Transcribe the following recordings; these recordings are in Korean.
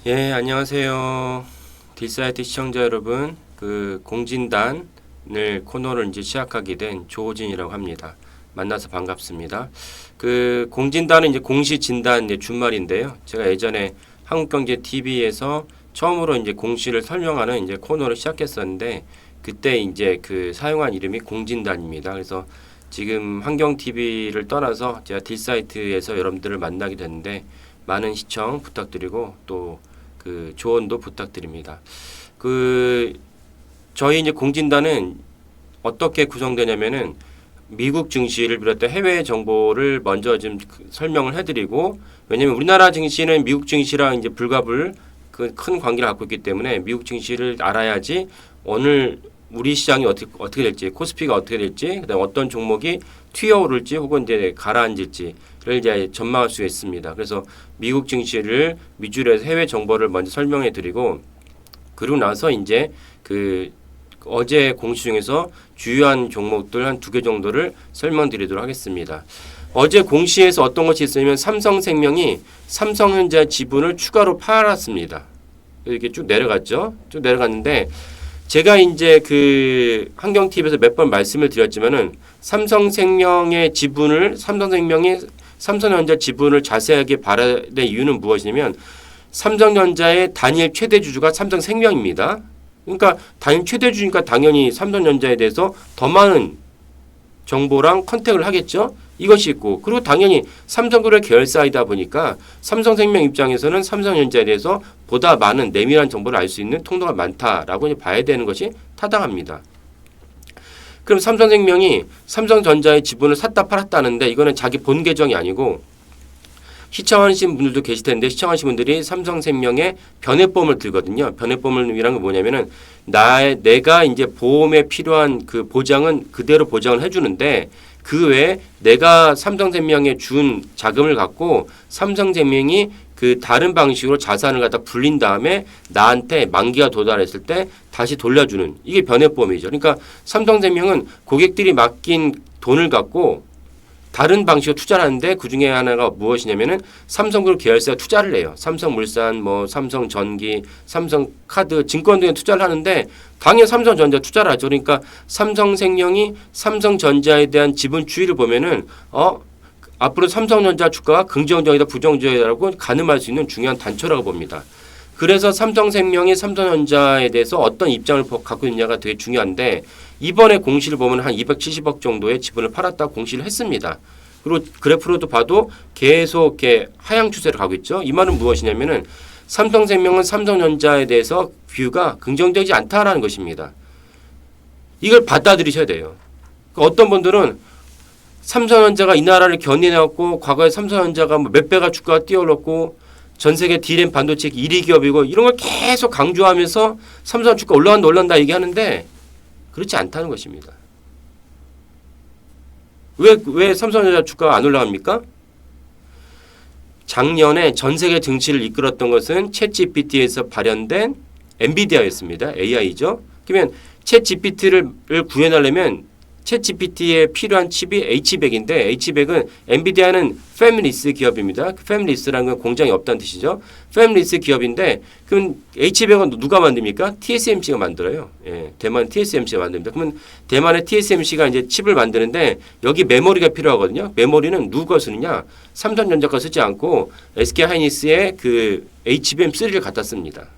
예, 안녕하세요. 딜사이트 시청자 여러분, 공진단을 코너를 이제 시작하게 된 조호진이라고 합니다. 만나서 반갑습니다. 공진단은 이제 공시 진단 이제 준말인데요. 제가 예전에 한국경제TV에서 처음으로 이제 공시를 설명하는 이제 코너를 시작했었는데 그때 이제 사용한 이름이 공진단입니다. 그래서 지금 환경TV를 떠나서 제가 딜사이트에서 여러분들을 만나게 됐는데 많은 시청 부탁드리고 또 조언도 부탁드립니다. 저희 이제 공진단은 어떻게 구성되냐면은 미국 증시를 비롯해 해외 정보를 먼저 좀 설명을 해드리고, 왜냐면 우리나라 증시는 미국 증시랑 이제 불가불 큰 관계를 갖고 있기 때문에 미국 증시를 알아야지 오늘 우리 시장이 어떻게 될지, 코스피가 어떻게 될지, 그다음 어떤 종목이 튀어오를지 혹은 이제 가라앉을지를 이제 전망할 수 있습니다. 그래서 미국 증시를 위주로 해서 해외 정보를 먼저 설명해 드리고, 그러고 나서 이제 어제 공시 중에서 주요한 종목들 한 2개 정도를 설명드리도록 하겠습니다. 어제 공시에서 어떤 것이 있으면 삼성생명이 삼성전자 지분을 추가로 팔았습니다. 이렇게 쭉 내려갔죠. 쭉 내려갔는데 제가 이제 환경TV에서 몇 번 말씀을 드렸지만은 삼성생명이 삼성전자 지분을 자세하게 발행된 이유는 무엇이냐면 삼성전자의 단일 최대 주주가 삼성생명입니다. 그러니까 단일 최대 주주니까 당연히 삼성전자에 대해서 더 많은 정보랑 컨택을 하겠죠. 이것이 있고, 그리고 당연히 삼성그룹의 계열사이다 보니까 삼성생명 입장에서는 삼성전자에 대해서 보다 많은 내밀한 정보를 알 수 있는 통로가 많다라고 봐야 되는 것이 타당합니다. 그럼 삼성생명이 삼성전자의 지분을 샀다 팔았다는데 이거는 자기 본 계정이 아니고, 시청하시는 분들도 계실 텐데 시청하시는 분들이 삼성생명의 변액보험을 들거든요. 변액보험이라는 건 뭐냐면은 내가 이제 보험에 필요한 보장은 그대로 보장을 해주는데 그 외에 내가 삼성생명에 준 자금을 갖고 삼성생명이 다른 방식으로 자산을 갖다 불린 다음에 나한테 만기가 도달했을 때 다시 돌려주는, 이게 변액보험이죠. 그러니까 삼성생명은 고객들이 맡긴 돈을 갖고 다른 방식으로 투자를 하는데 그 중에 하나가 무엇이냐면은 삼성그룹 계열사에 투자를 해요. 삼성물산, 삼성전기, 삼성카드, 증권 등에 투자를 하는데 당연히 삼성전자 투자를 하죠. 그러니까 삼성생명이 삼성전자에 대한 지분 추이를 보면은 앞으로 삼성전자 주가가 긍정적이다, 부정적이다라고 가늠할 수 있는 중요한 단초라고 봅니다. 그래서 삼성생명이 삼성전자에 대해서 어떤 입장을 갖고 있느냐가 되게 중요한데, 이번에 공시를 보면 한 270억 정도의 지분을 팔았다고 공시를 했습니다. 그리고 그래프로도 봐도 계속 하향 추세를 가고 있죠. 이 말은 무엇이냐면은 삼성생명은 삼성전자에 대해서 뷰가 긍정적이지 않다라는 것입니다. 이걸 받아들이셔야 돼요. 어떤 분들은 삼성전자가 이 나라를 견인해왔고 과거에 삼성전자가 몇 배가 주가가 뛰어올랐고 전 세계 D램 반도체 1위 기업이고 이런 걸 계속 강조하면서 삼성 주가 올라간다 얘기하는데 그렇지 않다는 것입니다. 왜 삼성전자 주가가 안 올라갑니까? 작년에 전 세계 증시를 이끌었던 것은 챗GPT에서 발현된 엔비디아였습니다. AI죠. 그러면 챗GPT를 구현하려면 챗GPT에 필요한 칩이 H100인데 H100은 엔비디아는 패밀리스 기업입니다. 패밀리스라는 건 공장이 없다는 뜻이죠. 패밀리스 기업인데 그럼 H100은 누가 만듭니까? TSMC가 만들어요. 예, 대만 TSMC가 만듭니다. 그러면 대만의 TSMC가 이제 칩을 만드는데 여기 메모리가 필요하거든요. 메모리는 누가 쓰느냐? 삼성전자가 쓰지 않고 SK하이닉스의 HBM3를 갖다 씁니다.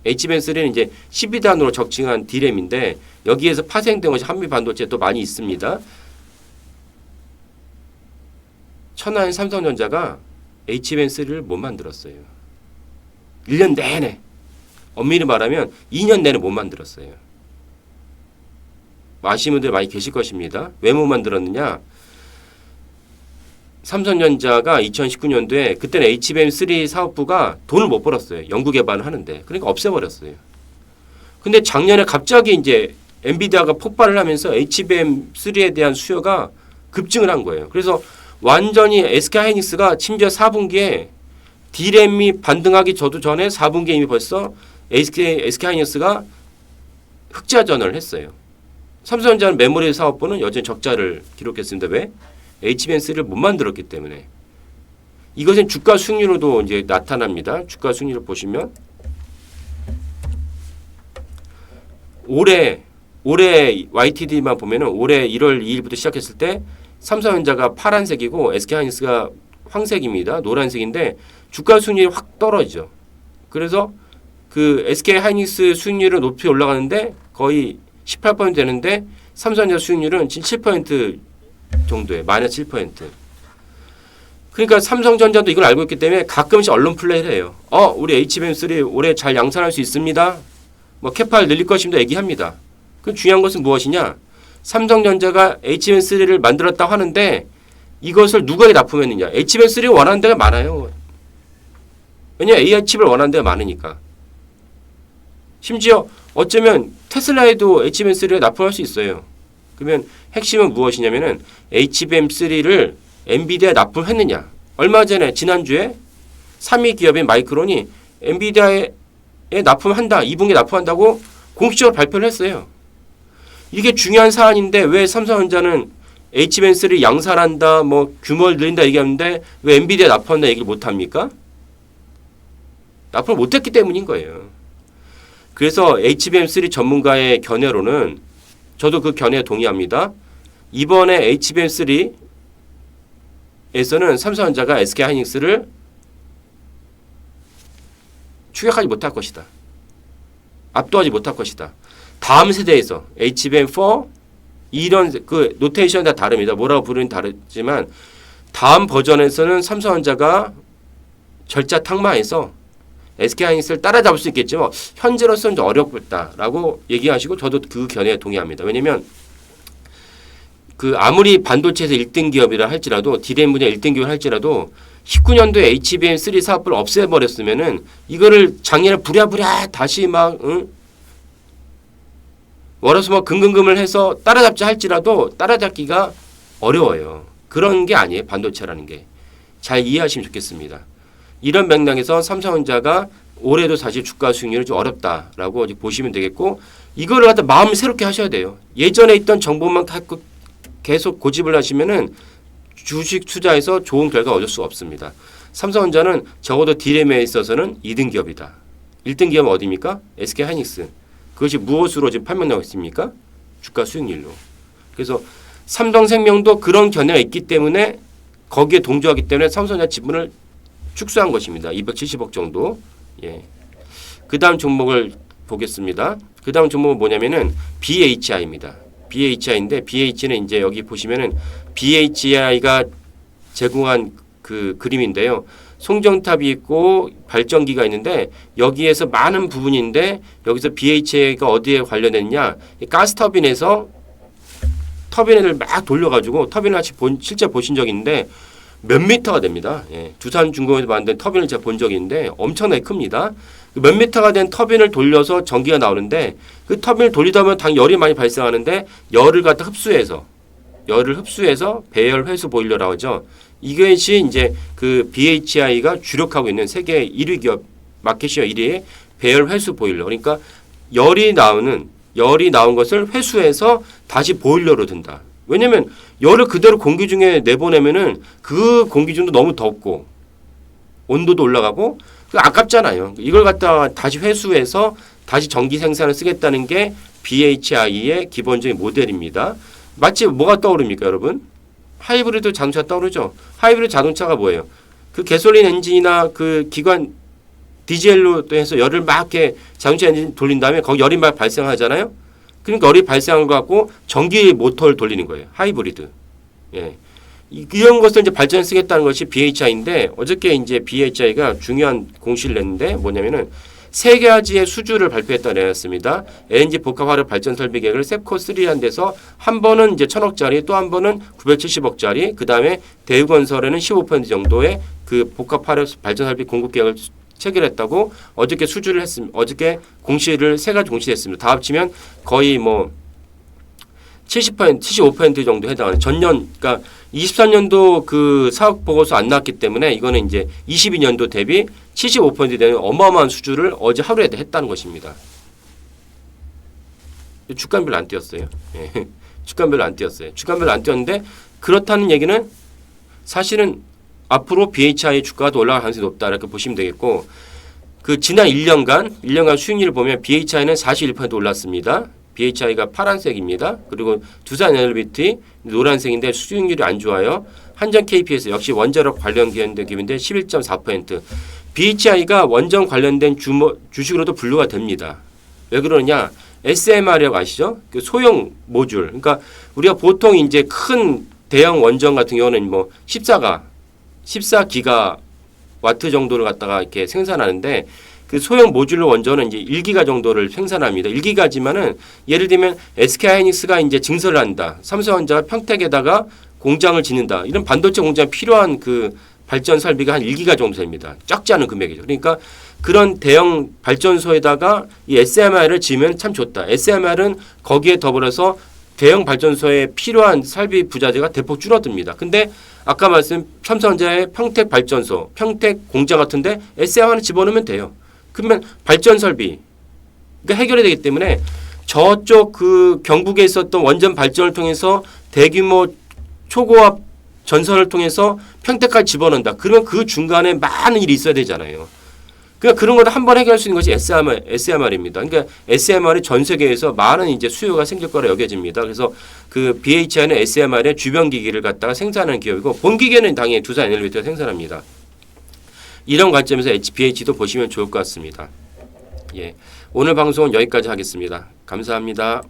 HBM3는 이제 12단으로 적층한 D램인데 여기에서 파생된 것이 한미 반도체도 많이 있습니다. 천하인 삼성전자가 HBM3를 못 만들었어요. 1년 내내. 엄밀히 말하면 2년 내내 못 만들었어요. 아시는 분들 많이 계실 것입니다. 왜 못 만들었느냐? 삼성전자가 2019년도에 그때는 HBM3 사업부가 돈을 못 벌었어요. 연구 개발을 하는데. 그러니까 없애버렸어요. 근데 작년에 갑자기 이제 엔비디아가 폭발을 하면서 HBM3에 대한 수요가 급증을 한 거예요. 그래서 완전히 SK하이닉스가 심지어 4분기에 D램이 반등하기 전에 4분기에 이미 벌써 SK하이닉스가 흑자 전환을 했어요. 삼성전자는 메모리 사업부는 여전히 적자를 기록했습니다. 왜? HBM3를 못 만들었기 때문에. 이것은 주가 수익률로도 이제 나타납니다. 주가 수익률을 보시면 올해 YTD만 보면은 올해 1월 2일부터 시작했을 때 삼성전자가 파란색이고 SK하이닉스가 황색입니다. 노란색인데 주가 수익률이 확 떨어지죠. 그래서 그 SK하이닉스 수익률은 높이 올라가는데 거의 18% 되는데 삼성전자 수익률은 지금 7% 정도에 마이너스 7%. 그러니까 삼성전자도 이걸 알고 있기 때문에 가끔씩 언론 플레이를 해요. 우리 HBM3 올해 잘 양산할 수 있습니다. 뭐 캐파를 늘릴 것입니다. 얘기합니다. 그 중요한 것은 무엇이냐? 삼성전자가 HBM3를 만들었다고 하는데 이것을 누가 납품했느냐? HBM3를 원하는 데가 많아요. 왜냐하면 AI 칩을 원하는 데가 많으니까. 심지어 어쩌면 테슬라에도 HBM3를 납품할 수 있어요. 그러면 핵심은 무엇이냐면은 HBM3를 엔비디아에 납품했느냐. 얼마 전에 지난주에 3위 기업인 마이크론이 엔비디아에 납품한다. 2분기에 납품한다고 공식적으로 발표를 했어요. 이게 중요한 사안인데 왜 삼성전자는 HBM3 양산한다, 뭐 규모를 늘린다 얘기하는데 왜 엔비디아에 납품한다 얘기를 못합니까? 납품을 못했기 때문인 거예요. 그래서 HBM3 전문가의 견해로는 저도 그 견해에 동의합니다. 이번에 HBM3에서는 삼성전자가 SK하이닉스를 추격하지 못할 것이다. 압도하지 못할 것이다. 다음 세대에서 HBM4 이런 그 노테이션이 다 다릅니다. 뭐라고 부르는 다르지만 다음 버전에서는 삼성전자가 절자탁마에서 SK하이닉스를 따라잡을 수 있겠지만 현재로서는 좀 어렵다라고 얘기하시고 저도 그 견해에 동의합니다. 왜냐하면 그 아무리 반도체에서 1등 기업이라 할지라도 디램 분야 1등 기업을 할지라도 19년도에 HBM3 사업을 없애버렸으면은 이거를 작년에 부랴부랴 다시 막 월화수 막 금금금을 해서 따라잡자 할지라도 따라잡기가 어려워요. 그런 게 아니에요. 반도체라는 게. 잘 이해하시면 좋겠습니다. 이런 맥락에서 삼성전자가 올해도 사실 주가 수익률이 좀 어렵다라고 보시면 되겠고 이거를 갖다 마음을 새롭게 하셔야 돼요. 예전에 있던 정보만 계속 고집을 하시면은 주식 투자에서 좋은 결과 얻을 수 없습니다. 삼성전자는 적어도 디램에 있어서는 2등 기업이다. 1등 기업은 어디입니까? SK하이닉스. 그것이 무엇으로 지금 판명나고 있습니까? 주가 수익률로. 그래서 삼성생명도 그런 견해가 있기 때문에 거기에 동조하기 때문에 삼성전자 지분을 축소한 것입니다. 270억 정도. 예. 그 다음 종목을 보겠습니다. 그 다음 종목은 뭐냐면은 BHI입니다. BHI인데 BH는 이제 여기 보시면은 BHI가 제공한 그 그림인데요. 송정탑이 있고 발전기가 있는데 여기에서 많은 부분인데 여기서 BHI가 어디에 관련됐냐? 가스터빈에서 터빈을 막 돌려가지고 터빈을 같이 실제 보신 적이 있는데 몇 미터가 됩니다. 예, 두산중공에서 만든 터빈을 제가 본 적이 있는데 엄청나게 큽니다. 몇 미터가 된 터빈을 돌려서 전기가 나오는데 그 터빈을 돌리다 보면 당 열이 많이 발생하는데 열을 갖다 흡수해서 배열 회수 보일러라고 하죠. 이것이 이제 그 BHI가 주력하고 있는 세계 1위 기업 마켓시어 1위의 배열 회수 보일러. 그러니까 열이 나온 것을 회수해서 다시 보일러로 든다. 왜냐면 열을 그대로 공기 중에 내보내면은 그 공기 중도 너무 덥고 온도도 올라가고 아깝잖아요. 이걸 갖다가 다시 회수해서 다시 전기 생산을 쓰겠다는 게 BHI의 기본적인 모델입니다. 마치 뭐가 떠오릅니까, 여러분? 하이브리드 자동차 떠오르죠. 하이브리드 자동차가 뭐예요? 그 가솔린 엔진이나 그 기관 디젤로 해서 열을 막 이렇게 자동차 엔진 돌린 다음에 거기 열이 막 발생하잖아요. 그러니까 열이 발생한 것 같고 전기 모터를 돌리는 거예요. 하이브리드. 예. 이런 것을 이제 발전에 쓰겠다는 것이 BHI인데 어저께 이제 BHI가 중요한 공시를 냈는데 뭐냐면은 세 가지의 수주를 발표했다 내놨습니다. LNG 복합 화력 발전 설비 계획을 셉코3라는 데서 한 번은 이제 1,000억짜리 또 한 번은 970억짜리 그 다음에 대우건설에는 15% 정도의 그 복합 화력 발전 설비 공급 계획을 체결했다고 어저께 수주를 했습니다. 어저께 공시를 세 가지 공시했습니다. 다 합치면 거의 뭐 70%, 75% 정도 해당하는 전년, 그러니까 23년도 그 사업 보고서 안 나왔기 때문에 이거는 이제 22년도 대비 75% 되는 어마어마한 수주를 어제 하루에 했다는 것입니다. 주간별로 안 뛰었어요. 예. 주간별로 안 뛰었어요. 주간별로 안 뛰었는데 그렇다는 얘기는 사실은 앞으로 BHI 주가가 더 올라갈 가능성이 높다 이렇게 보시면 되겠고 그 지난 1년간 수익률을 보면 BHI는 41% 올랐습니다. BHI가 파란색입니다. 그리고 두산 에너비티 노란색인데 수익률이 안 좋아요. 한전 KPS 역시 원자력 관련 기업인데 11.4%. BHI가 원전 관련된 주식으로도 분류가 됩니다. 왜 그러냐? SMR이라고 아시죠? 그 소형 모듈. 그러니까 우리가 보통 이제 큰 대형 원전 같은 경우는 뭐 14기가 와트 정도를 갖다가 이렇게 생산하는데 그 소형 모듈러 원전은 이제 1기가 정도를 생산합니다. 1기가지만은 예를 들면 SK하이닉스가 이제 증설을 한다. 삼성전자가 평택에다가 공장을 짓는다. 이런 반도체 공장 필요한 그 발전 설비가 한 1기가 정도 됩니다. 적지 않은 금액이죠. 그러니까 그런 대형 발전소에다가 이 SMR을 지으면 참 좋다. SMR은 거기에 더불어서 대형 발전소에 필요한 설비 부자재가 대폭 줄어듭니다. 근데 아까 말씀 삼성전자의 평택 발전소, 평택 공장 같은데 SMR을 집어넣으면 돼요. 그러면 발전 설비가 해결이 되기 때문에 저쪽 그 경북에 있었던 원전 발전을 통해서 대규모 초고압 전선을 통해서 평택까지 집어넣는다. 그러면 그 중간에 많은 일이 있어야 되잖아요. 그러니까 그런 걸 한 번 해결할 수 있는 것이 SMR입니다. 그러니까 SMR이 전 세계에서 많은 이제 수요가 생길 거라 여겨집니다. 그래서 그 BHI는 SMR의 주변 기기를 갖다가 생산하는 기업이고 본 기계는 당연히 두산 에너비티가 생산합니다. 이런 관점에서 BH도 보시면 좋을 것 같습니다. 예, 오늘 방송은 여기까지 하겠습니다. 감사합니다.